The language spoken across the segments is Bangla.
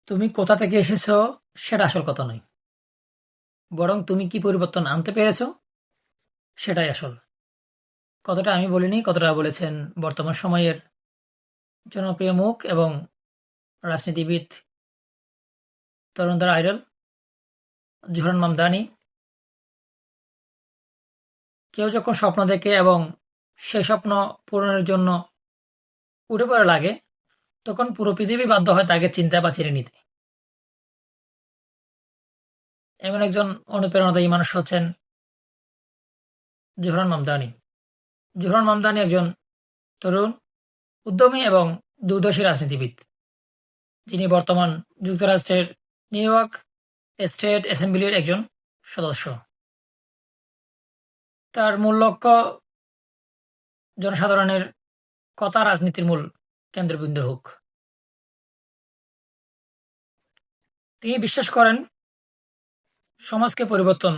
তুমি কোথা থেকে এসেছো সেটা আসল কথা নয়, বরং তুমি কি পরিবর্তন আনতে পেরেছো সেটাই আসল। কথাটা আমি বলিনি, কথাটা বলেছেন বর্তমান সময়ের জনপ্রিয় মুখ এবং রাজনীতিবিদ, তরুণদের আইডল জোহরান মামদানি। কেউ যখন স্বপ্ন দেখে এবং সেই স্বপ্ন পূরণের জন্য উঠে পড়ে লাগে, তখন পুরো পৃথিবী বাধ্য হয় তাকে চিনতে বা চিনে নিতে। এমন একজন অনুপ্রেরণাদায়ী মানুষ হচ্ছেন জোহরান মামদানি। জোহরান মামদানি একজন তরুণ, উদ্যমী এবং দূরদর্শী রাজনীতিবিদ, যিনি বর্তমান যুক্তরাষ্ট্রের নিউ ইয়র্ক স্টেট অ্যাসেম্বলির একজন সদস্য। তার মূল লক্ষ্য জনসাধারণের কথা রাজনীতির মূল কেন্দ্রবিন্দু হোক। তিনি বিশ্বাস করেন, সমাজকে পরিবর্তন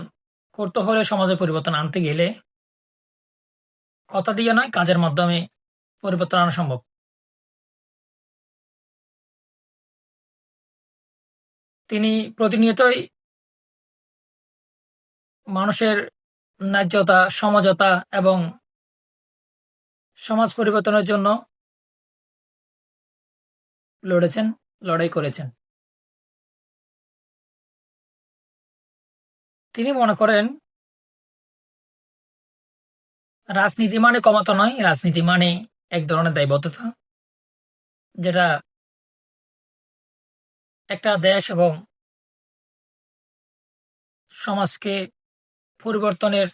করতে হলে, সমাজে পরিবর্তন আনতে গেলে কথা দিয়ে নয়, কাজের মাধ্যমে পরিবর্তন আনা সম্ভব। তিনি প্রতিনিয়তই মানুষের ন্যায্যতা, সমঝোতা এবং সমাজ পরিবর্তনের জন্য লড়েছেন, লড়াই করেছেন। তিনি মনে করেন, রাজনীতি মানে ক্ষমতা নয়, রাজনীতি মানে এক ধরনের দায়বদ্ধতা, যেটা একটা দেশ এবং সমাজকে পরিবর্তনের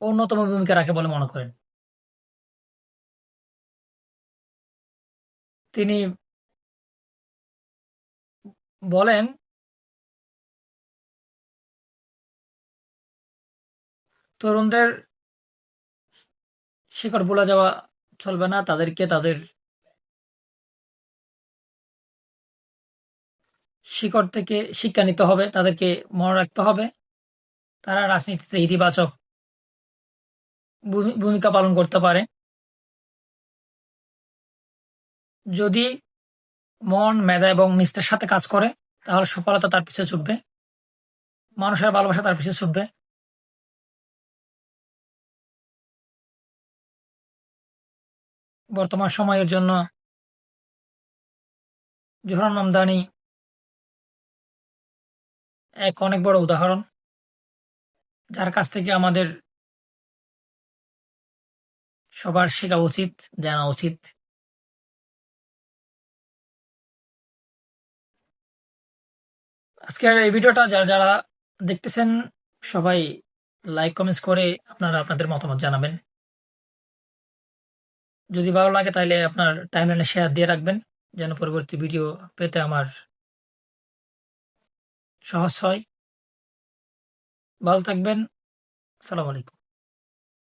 অন্যতম ভূমিকা রাখে বলে মনে করেন। তিনি বলেন, তরুণদের শিকড় ভুলে যাওয়া চলবে না, তাদেরকে তাদের শিকড় থেকে শিক্ষা নিতে হবে, তাদেরকে মনে রাখতে হবে তারা রাজনীতিতে ইতিবাচক ভূমিকা পালন করতে পারে যদি মন, মেধা এবং নিষ্ঠার সাথে কাজ করে। তাহলে সফলতা তার পিছে ছুটবে, মানুষের ভালোবাসা তার পিছে ছুটবে। বর্তমান সময়ের জন্য জোহরান মামদানি এক অনেক বড় উদাহরণ, যার কাছ থেকে আমাদের সবার শেখা উচিত, জানা উচিত। আজকের এই ভিডিওটা যারা যারা দেখতেছেন, সবাই লাইক কমেন্টস করে আপনারা আপনাদের মতামত জানাবেন। যদি ভালো লাগে তাহলে আপনার টাইমলাইনে শেয়ার দিয়ে রাখবেন, যেন পরবর্তী ভিডিও পেতে আমার সহজ হয়। ভালো থাকবেন। আসসালামু আলাইকুম।